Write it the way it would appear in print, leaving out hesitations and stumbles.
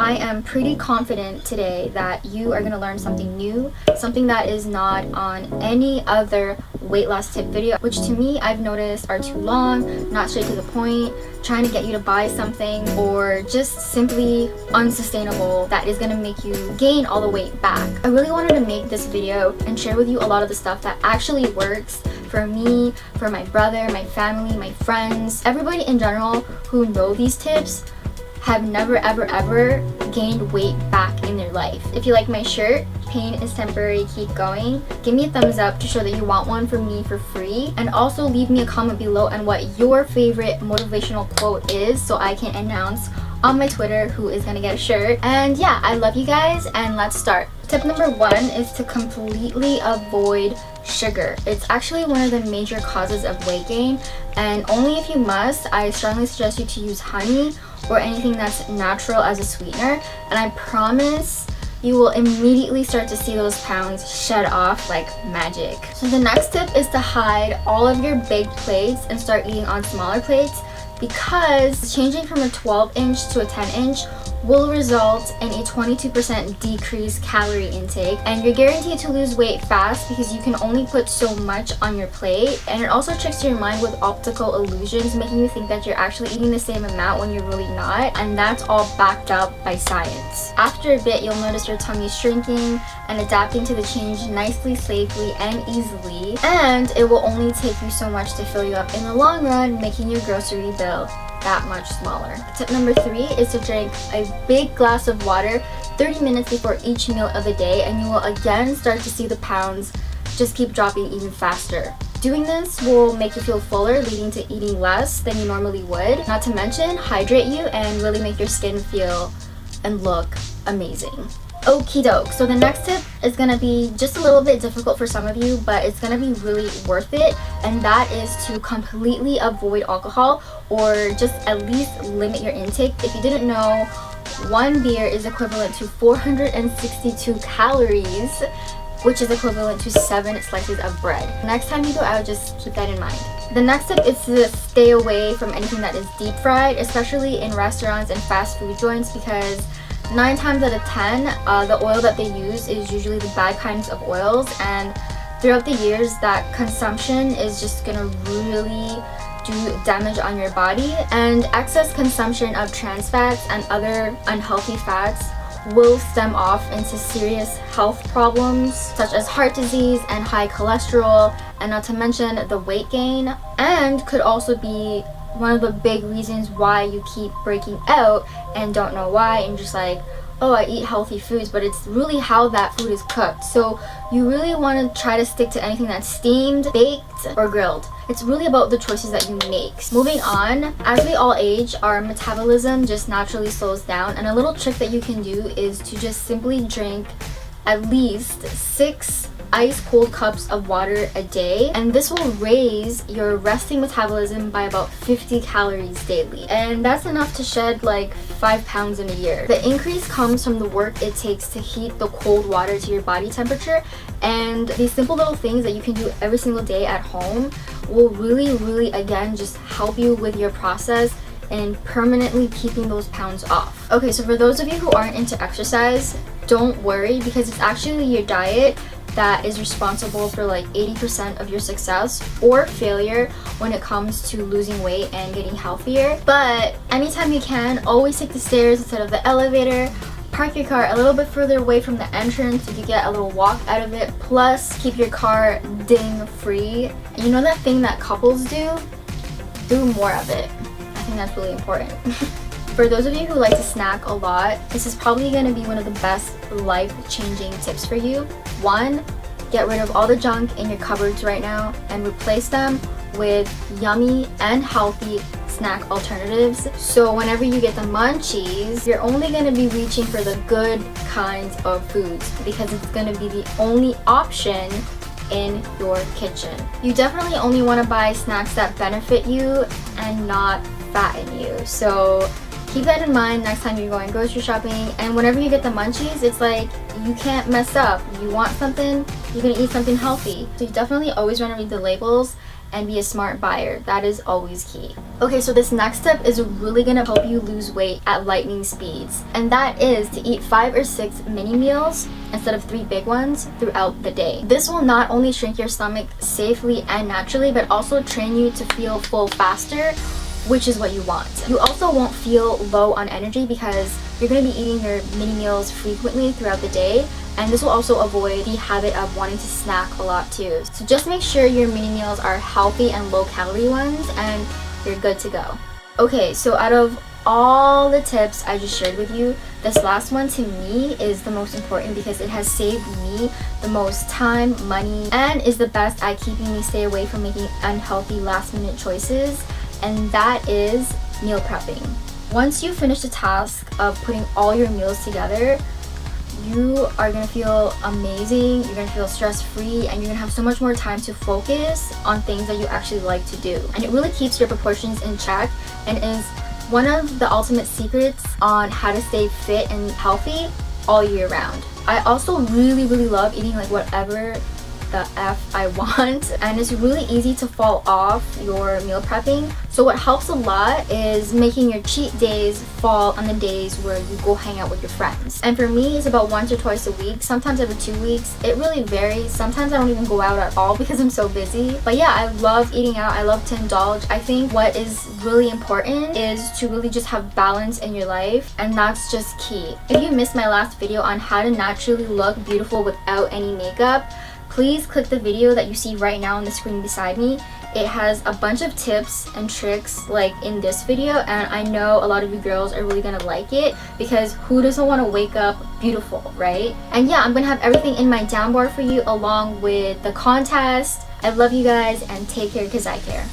I am pretty confident today that you are going to learn something new, something that is not on any other weight loss tip video, which to me I've noticed are too long, not straight to the point, trying to get you to buy something, or just simply unsustainable that is going to make you gain all the weight back. I really wanted to make this video and share with you a lot of the stuff that actually works for me, for my brother, my family, my friends, everybody in general who know these tips have never ever gained weight back in their life. If you like my shirt, pain is temporary, keep going, give me a thumbs up to show that you want one from me for free, and also leave me a comment below on what your favorite motivational quote is so I can announce on my Twitter who is gonna get a shirt. And yeah, I love you guys, and let's start. Tip number 1 is to completely avoid sugar. It's actually one of the major causes of weight gain, and only if you must, I strongly suggest you to use honey or anything that's natural as a sweetener, and I promise you will immediately start to see those pounds shed off like magic. So the next tip is to hide all of your big plates and start eating on smaller plates, because changing from a 12-inch to a 10-inch will result in a 22% decreased calorie intake, and you're guaranteed to lose weight fast because you can only put so much on your plate, and it also tricks your mind with optical illusions, making you think that you're actually eating the same amount when you're really not, and that's all backed up by science. After a bit, you'll notice your tummy shrinking and adapting to the change nicely, safely, and easily, and it will only take you so much to fill you up in the long run, making your grocery bill that much smaller. Tip number 3 is to drink a big glass of water 30 minutes before each meal of the day, and you will again start to see the pounds just keep dropping even faster. Doing this will make you feel fuller, leading to eating less than you normally would, not to mention hydrate you and really make your skin feel and look amazing. Okie doke. So the next tip is gonna be just a little bit difficult for some of you, but it's gonna be really worth it, and that is to completely avoid alcohol, or just at least limit your intake. If you didn't know, one beer is equivalent to 462 calories, which is equivalent to 7 slices of bread. Next time you go out, just keep that in mind. The next tip is to stay away from anything that is deep fried, especially in restaurants and fast food joints, because 9 times out of 10, the oil that they use is usually the bad kinds of oils, and throughout the years that consumption is just gonna really do damage on your body, and excess consumption of trans fats and other unhealthy fats will stem off into serious health problems such as heart disease and high cholesterol, and not to mention the weight gain, and could also be one of the big reasons why you keep breaking out and don't know why, and just like, oh, I eat healthy foods, but it's really how that food is cooked. So you really want to try to stick to anything that's steamed, baked, or grilled. It's really about the choices that you make. Moving on, as we all age, our metabolism just naturally slows down, and a little trick that you can do is to just simply drink at least 6 ice cold cups of water a day, and this will raise your resting metabolism by about 50 calories daily, and that's enough to shed like 5 pounds in a year. The increase comes from the work it takes to heat the cold water to your body temperature, and these simple little things that you can do every single day at home will really again just help you with your process and permanently keeping those pounds off. Okay, so for those of you who aren't into exercise, don't worry, because it's actually your diet that is responsible for like 80% of your success or failure when it comes to losing weight and getting healthier. But anytime you can, always take the stairs instead of the elevator. Park your car a little bit further away from the entrance so you get a little walk out of it. Plus, keep your car ding free. You know that thing that couples do? Do more of it. I think that's really important. For those of you who like to snack a lot, this is probably going to be one of the best life-changing tips for you. 1, get rid of all the junk in your cupboards right now and replace them with yummy and healthy snack alternatives. So whenever you get the munchies, you're only going to be reaching for the good kinds of foods, because it's going to be the only option in your kitchen. You definitely only want to buy snacks that benefit you and not fatten you. So keep that in mind next time you're going grocery shopping, and whenever you get the munchies, it's like you can't mess up. You want something, you're gonna eat something healthy. So you definitely always want to read the labels and be a smart buyer. That is always key. Okay, so this next step is really gonna help you lose weight at lightning speeds, and that is to eat 5 or 6 mini meals instead of 3 big ones throughout the day. This will not only shrink your stomach safely and naturally, but also train you to feel full faster, which is what you want. You also won't feel low on energy because you're going to be eating your mini meals frequently throughout the day, and this will also avoid the habit of wanting to snack a lot too. So just make sure your mini meals are healthy and low calorie ones, and you're good to go. Okay, so out of all the tips I just shared with you, this last one to me is the most important because it has saved me the most time, money, and is the best at keeping me stay away from making unhealthy last minute choices, and that is meal prepping. Once you finish the task of putting all your meals together, you are gonna feel amazing, you're gonna feel stress-free, and you're gonna have so much more time to focus on things that you actually like to do. And it really keeps your proportions in check and is one of the ultimate secrets on how to stay fit and healthy all year round. I also really love eating like whatever the F I want, and it's really easy to fall off your meal prepping. So what helps a lot is making your cheat days fall on the days where you go hang out with your friends. And for me, it's about once or twice a week, sometimes every 2 weeks. It really varies. Sometimes I don't even go out at all because I'm so busy. But yeah, I love eating out. I love to indulge. I think what is really important is to really just have balance in your life, and that's just key. If you missed my last video on how to naturally look beautiful without any makeup, please click the video that you see right now on the screen beside me. It has a bunch of tips and tricks like in this video, and I know a lot of you girls are really gonna like it because who doesn't want to wake up beautiful, right? And yeah, I'm gonna have everything in my down bar for you along with the contest. I love you guys, and take care because I care.